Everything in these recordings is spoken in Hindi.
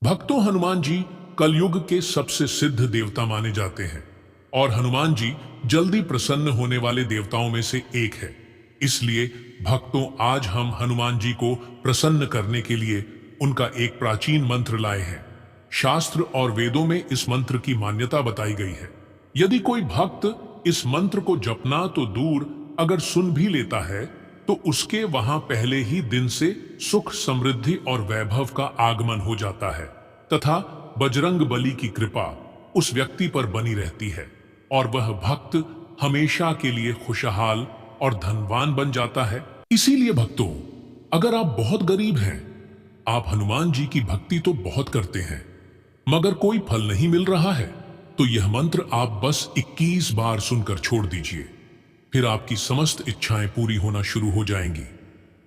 भक्तों, हनुमान जी कलयुग के सबसे सिद्ध देवता माने जाते हैं और हनुमान जी जल्दी प्रसन्न होने वाले देवताओं में से एक है। इसलिए भक्तों, आज हम हनुमान जी को प्रसन्न करने के लिए उनका एक प्राचीन मंत्र लाए हैं। शास्त्र और वेदों में इस मंत्र की मान्यता बताई गई है। यदि कोई भक्त इस मंत्र को जपना तो दूर अगर सुन भी लेता है तो उसके वहां पहले ही दिन से सुख, समृद्धि और वैभव का आगमन हो जाता है तथा बजरंग बली की कृपा उस व्यक्ति पर बनी रहती है और वह भक्त हमेशा के लिए खुशहाल और धनवान बन जाता है। इसीलिए भक्तों, अगर आप बहुत गरीब हैं, आप हनुमान जी की भक्ति तो बहुत करते हैं मगर कोई फल नहीं मिल रहा है, तो यह मंत्र आप बस 21 बार सुनकर छोड़ दीजिए। फिर आपकी समस्त इच्छाएं पूरी होना शुरू हो जाएंगी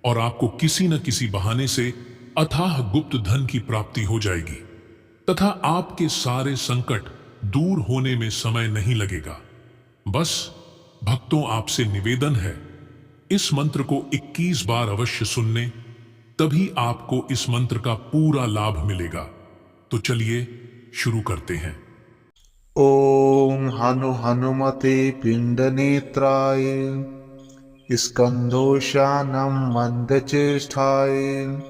और आपको किसी न किसी बहाने से अथाह गुप्त धन की प्राप्ति हो जाएगी तथा आपके सारे संकट दूर होने में समय नहीं लगेगा। बस भक्तों, आपसे निवेदन है, इस मंत्र को 21 बार अवश्य सुनने, तभी आपको इस मंत्र का पूरा लाभ मिलेगा। तो चलिए शुरू करते हैं। ओम हनुमते पिंडनेत्राय स्कंदोशानं मंदचेष्टाय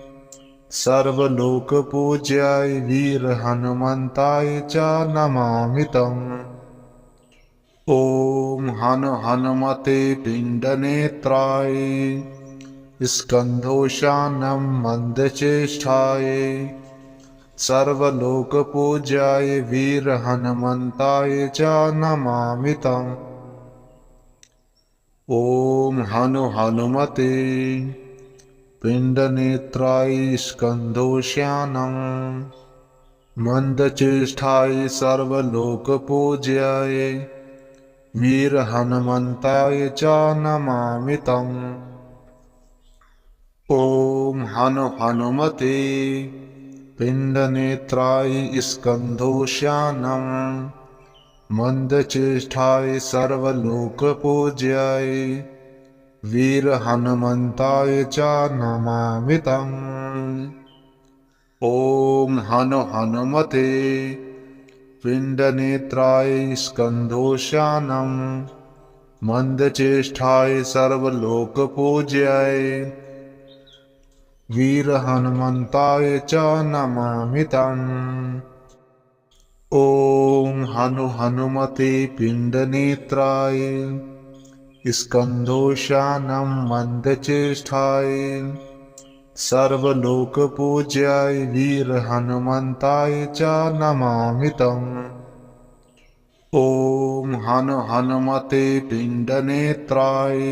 सर्वलोकपूज्याय वीर हनुमंताय च नमामि तम्। ओम हनुमते पिंडनेत्राय स्कंदोशानं मंदचेष्टाय सर्वलोकपूज्याय वीर हनुमंताय च नमामि तम्। ओम हनुमते पिंडनेत्राय स्कंदोश्यानं मंदचेष्टाय सर्वलोकपूज्याय वीर हनुमंताय च नमामि तम्। ओम हनुमते पिंडनेत्राय स्कंदोश्यानं मंदचेष्टाय सर्वलोकपूज्याय वीर हनुमंताय च नमामि तम्। ओम हनुमते पिंडनेत्राय स्कंदोश्यानं मंदचेष्टाय सर्वलोकपूज्याय वीर हनुमंताय च नमामि तम्। ओम हनुमते पिंडनेत्राय स्कंदोश्यानं मंदचेष्टाय सर्वलोकपूज्याय वीर हनुमंताय च नमामि तम्। ओम हनुमते पिंडनेत्राय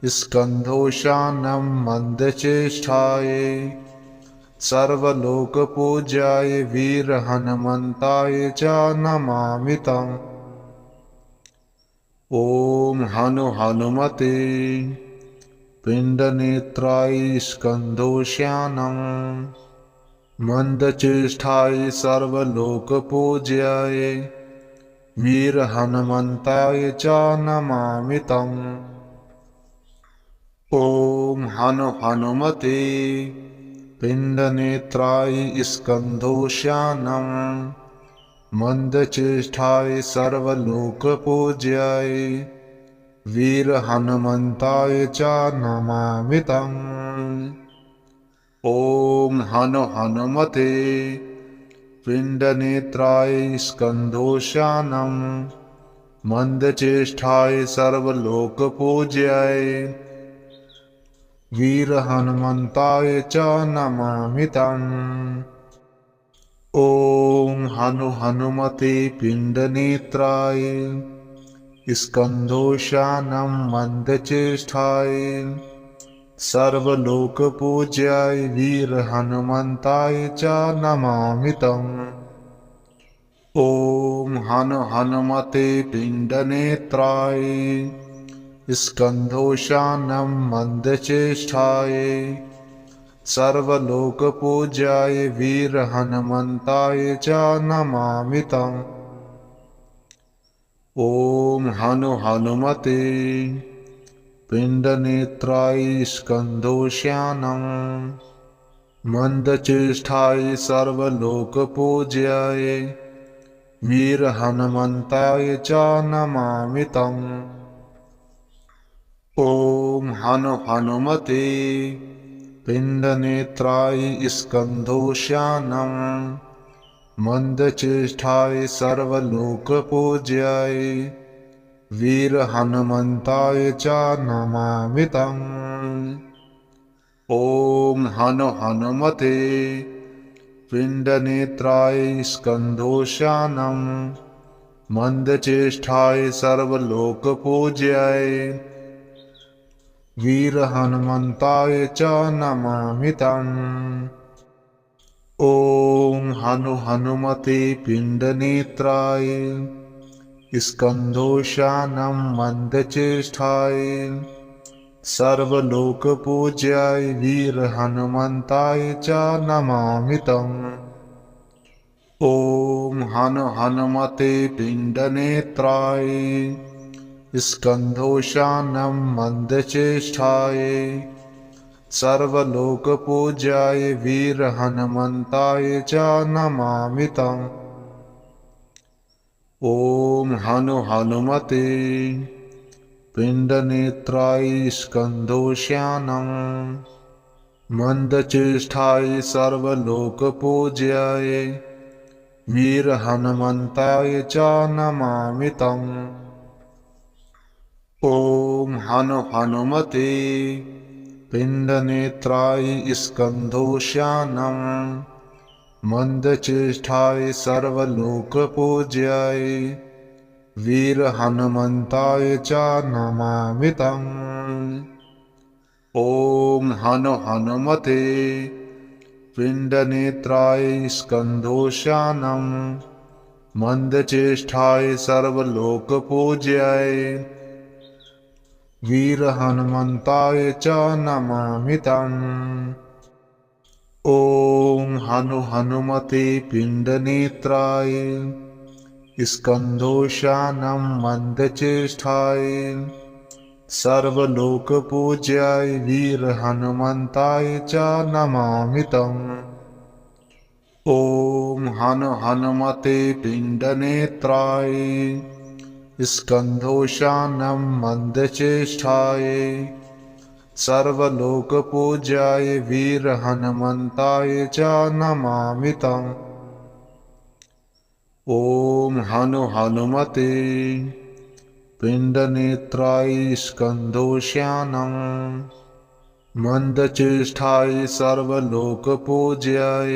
स्कंदोश्यानं मंदचेष्टाय सर्वलोकपूज्याय वीर हनुमंताय च नमामि तम्। ओम हनुमते पिंडनेत्राय स्कंदोश्यानं मंदचेष्टाय सर्वलोकपूज्याय वीर हनुमंताय च नमामि तम्। ओम हनुमते पिंडनेत्राय स्कंदोश्यानं मंदचेष्टाय सर्वलोकपूज्याय वीर हनुमंताय च नमामि तम्। ओम हनुमते पिंडनेत्राय स्कंदोश्यानं मंदचेष्टाय सर्वलोकपूज्याय वीर हनुमंताय च नमामि तम्। ओम हनुमते पिंडनेत्राय स्कंदोश्यानं मंदचेष्टाय सर्वलोकपूज्याय वीर हनुमंताय च नमामि तम्। ओम हनुमते पिंडनेत्राय स्कंदोश्यानं मंदचेष्टाय सर्वलोकपूज्याय वीर हनुमंताय च नमामि तम्। ओम हनुमते पिंडनेत्राय स्कंदोश्यानं मंदचेष्टाय सर्वलोकपूज्याय वीरहनुमन्ताय च नमामि तम्। ॐ हनुमते पिण्डनेत्राय स्कन्धोष्यानं मंदचेष्टाय सर्वलोकपूज्याय वीरहनुमन्ताय च नमामि तम्। ॐ हनुमते पिण्डनेत्राय स्कन्धोष्यानं मंदचेष्टाय सर्वलोकपूज्याय वीरहनुमन्ताय च नमामि तम्। ॐ हनुमते पिण्डनेत्राय स्कन्धोष्यानं मंदचेष्टाय सर्वलोकपूज्याय वीरहनुमन्ताय च नमामि तम्। ॐ हनुमते पिण्डनेत्राय स्कन्धोष्यानं मंदचेष्टाय सर्वलोकपूज्याय वीरहनुमन्ताय च नमामि तम्। ॐ हनुमते पिण्डनेत्राय स्कन्धोष्यानं मंदचेष्टाय सर्वलोकपूज्याय वीरहनुमन्ताय च नमामि तम्। ॐ हनुमते पिण्डनेत्राय स्कन्धोष्यानं मंदचेष्टाय सर्वलोकपूज्याय वीरहनुमन्ताय च नमामि तम्। ॐ हनुमते पिण्डनेत्राय स्कन्धोष्यानं मंदचेष्टाय सर्वलोकपूज्याय वीरहनुमन्ताय च नमामि तम्। ॐ हनुमते पिण्डनेत्राय स्कन्धोष्यानं मंदचेष्टाय सर्वलोकपूज्याय वीरहनुमन्ताय च नमामि तम्। ॐ हनुमते पिण्डनेत्राय स्कन्धोष्यानं मंदचेष्टाय सर्वलोकपूज्याय वीरहनुमन्ताय च नमामि तम्। ॐ हनुमते पिण्डनेत्राय स्कन्धोष्यानं मंदचेष्टाय सर्वलोकपूज्याय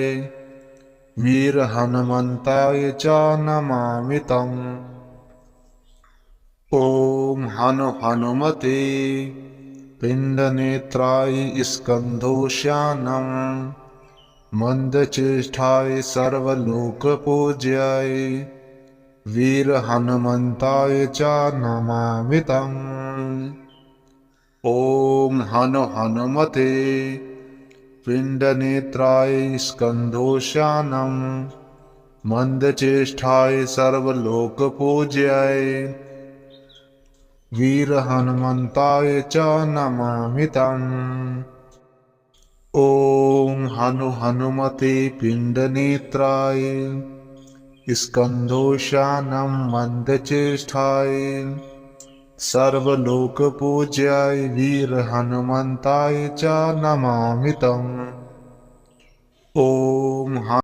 वीरहनुमन्ताय च नमामि तम्। ॐ हनुमते पिण्डनेत्राय स्कन्धोष्यानं मंदचेष्टाय सर्वलोकपूज्याय वीरहनुमन्ताय च नमामि तम्। ॐ हनुमते पिण्डनेत्राय स्कन्धोष्यानं मंदचेष्टाय सर्वलोकपूज्याय वीरहनुमन्ताय च नमामि तम्। ॐ हनुमते पिण्डनेत्राय स्कन्धोष्यानं मंदचेष्टाय सर्वलोकपूज्याय वीरहनुमन्ताय च नमामि तम्। ॐ